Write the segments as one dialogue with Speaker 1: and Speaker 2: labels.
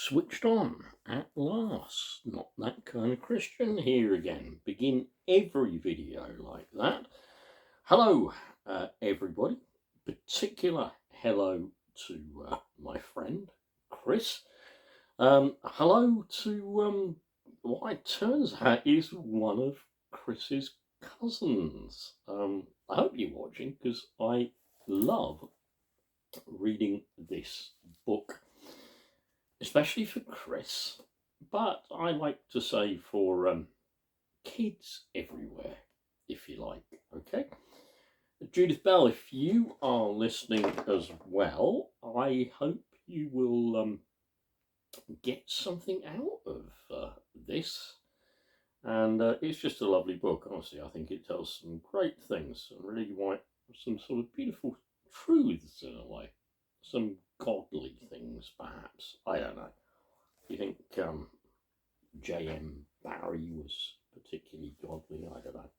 Speaker 1: Switched on at last. Not that kind of Christian here again. Begin every video like that. Hello, everybody. Particular hello to my friend Chris. Hello to what it turns out is one of Chris's cousins. I hope you're watching because I love reading this book, especially for Chris, but I like to say for kids everywhere, if you like, okay? Judith Bell, if you are listening as well, I hope you will get something out of this. And it's just a lovely book, honestly. I think it tells some great things, and really some sort of beautiful truths in a way. Some godly things, perhaps. I don't know. Do you think J.M. Barrie was particularly godly? I don't know.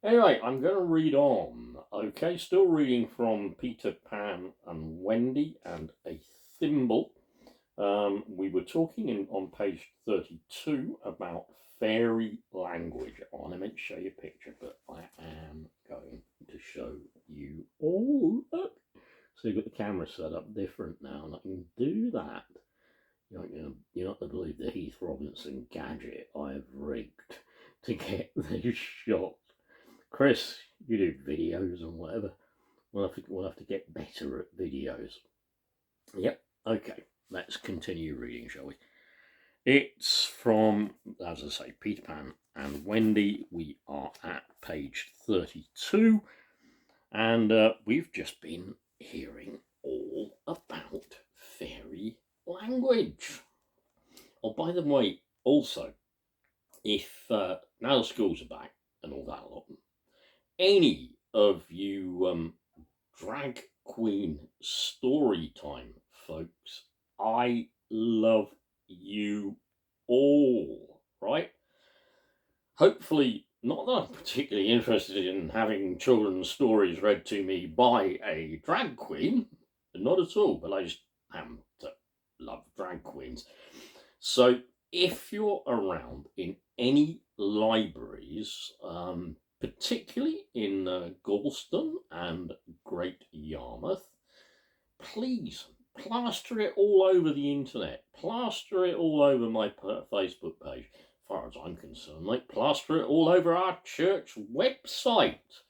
Speaker 1: Anyway, I'm going to read on. Okay, still reading from Peter Pan and Wendy and a Thimble. We were talking on page 32 about fairy language. I meant to show you a picture, but I am going to show you all. Look. So you've got the camera set up different now, and I can do that. You're not going to believe the Heath Robinson gadget I have rigged to get this shot. Chris, you do videos and whatever. We'll have to get better at videos. Yep. Okay. Let's continue reading, shall we? It's from, as I say, Peter Pan and Wendy. We are at page 32, and we've just been hearing all about fairy language. Oh, by the way, also, if now the schools are back and all that lot, any of you drag queen story time folks, I love you all, right? Hopefully, not that I'm particularly interested in having children's stories read to me by a drag queen, not at all, but I just happen to love drag queens. So if you're around in any libraries, particularly in Galston and Great Yarmouth, please plaster it all over the internet. Plaster it all over my Facebook page. As far as I'm concerned, like plaster it all over our church website.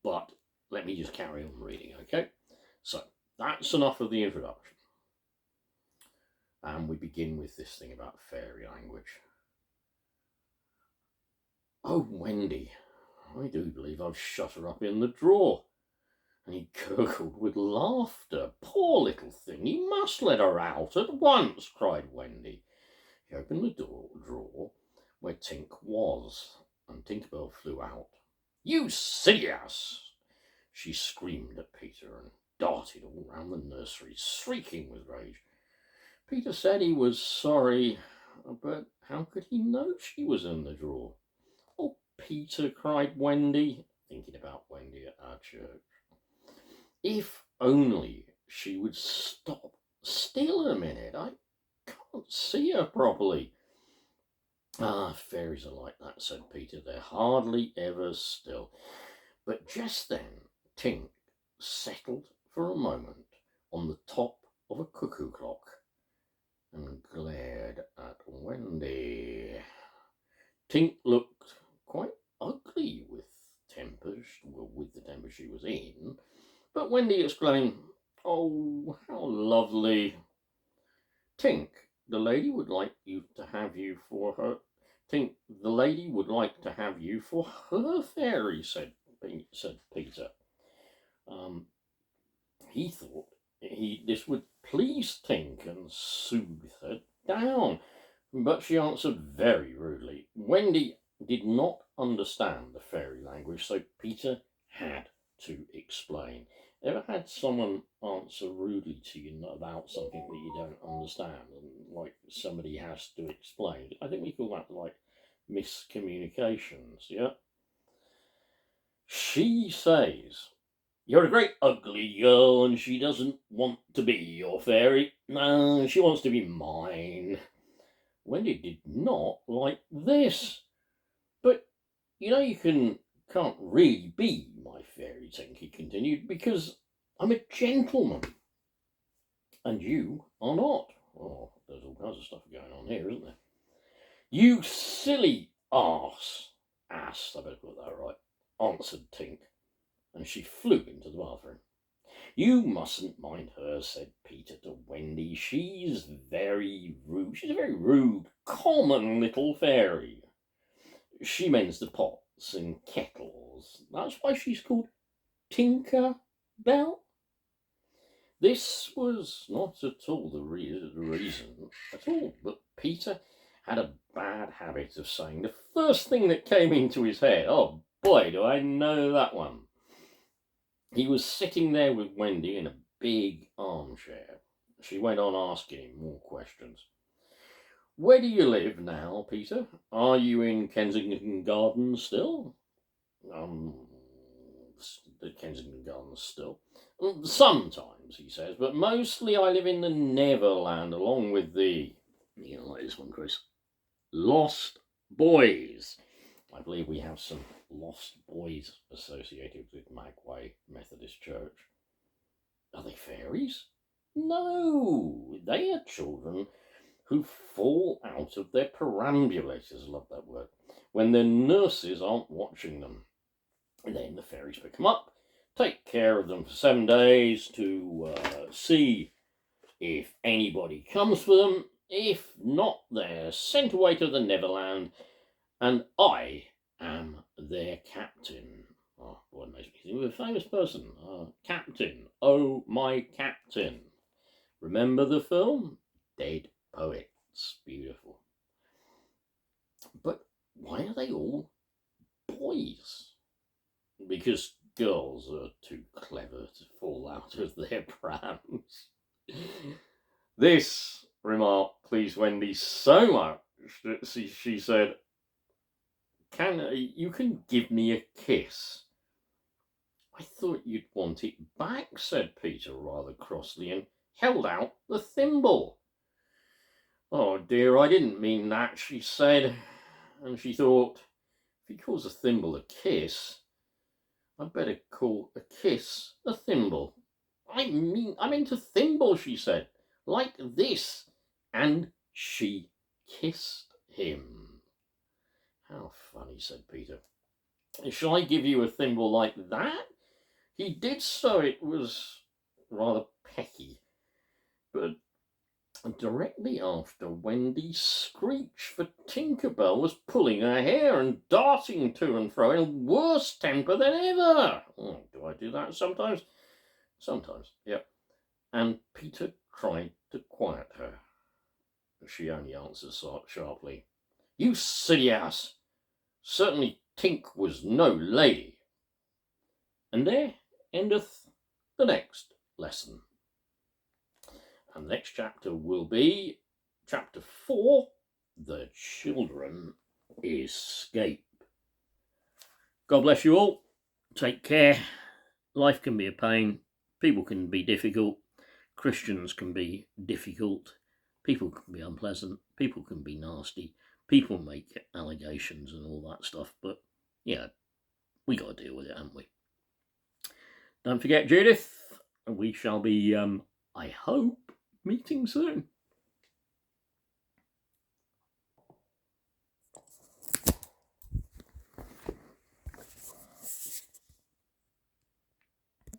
Speaker 1: But let me just carry on reading, okay? So that's enough of the introduction. And we begin with this thing about fairy language. Oh, Wendy, I do believe I've shut her up in the drawer. And he gurgled with laughter. Poor little thing, you must let her out at once, cried Wendy. He opened the drawer where Tink was, and Tinkerbell flew out. You silly ass! She screamed at Peter and darted all round the nursery, shrieking with rage. Peter said he was sorry, but how could he know she was in the drawer? Oh, Peter, cried Wendy, thinking about Wendy at our church. If only she would stop still a minute. I can't see her properly. Ah, fairies are like that, said Peter. They're hardly ever still. But just then, Tink settled for a moment on the top of a cuckoo clock and glared at Wendy. Tink looked quite ugly with the temper she was in, but Wendy exclaimed, "Oh, how lovely! Tink, the lady would like to have you for her fairy," said Peter. He thought this would please Tink and soothe her down, but she answered very rudely. Wendy did not understand the fairy language, so Peter had to explain. Ever had someone answer rudely to you about something that you don't understand, and like somebody has to explain? I think we call that like miscommunications, yeah? She says You're a great ugly girl, and she doesn't want to be your fairy. No, she wants to be mine. Wendy did not like this. But, you can't really be my fairy, Tinky continued, because I'm a gentleman. And you are not. Oh, there's all kinds of stuff going on here, isn't there? You silly arse. Ass, I better put that right, answered Tink, and she flew into the bathroom. You mustn't mind her, said Peter to Wendy. She's very rude. She's a very rude, common little fairy. She mends the pots and kettles. That's why she's called Tinker Bell. This was not at all the reason at all, but Peter had a bad habit of saying the first thing that came into his head. Oh boy, do I know that one. He was sitting there with Wendy in a big armchair. She went on asking him more questions. Where do you live now, Peter? Are you in Kensington Gardens still? The Kensington Gardens still. Sometimes, he says, but mostly I live in the Neverland along with the, you know, like this one, Chris, Lost Boys. I believe we have some lost boys associated with Mag Way Methodist Church. Are they fairies? No, they are children who fall out of their perambulators, love that word, when their nurses aren't watching them. And then the fairies pick them up, take care of them for 7 days to see if anybody comes for them. If not, they're sent away to the Neverland, and I am their captain. Oh, boy, it makes me think of a famous person. Captain. Oh, my captain. Remember the film? Dead Poets. Beautiful. But why are they all boys? Because girls are too clever to fall out of their prams. This remark pleased Wendy so much that she said, you can give me a kiss. I thought you'd want it back, said Peter rather crossly, and held out the thimble. Oh dear, I didn't mean that, she said, and she thought, if he calls a thimble a kiss, I'd better call a kiss a thimble. I meant a thimble, she said, like this. And she kissed him. How funny, said Peter. Shall I give you a thimble like that? He did so. It was rather pecky. But directly after, Wendy screeched, for Tinkerbell was pulling her hair and darting to and fro in a worse temper than ever. Oh, do I do that sometimes? Sometimes, yep. And Peter tried to quiet her. She only answered sharply, You silly ass! Certainly Tink was no lady. And there endeth the next lesson. And the next chapter will be chapter 4, The Children Escape. God bless you all. Take care. Life can be a pain. People can be difficult. Christians can be difficult. People can be unpleasant. People can be nasty. People make allegations and all that stuff. But, yeah, we got to deal with it, haven't we? Don't forget, Judith, we shall be, I hope, meeting soon.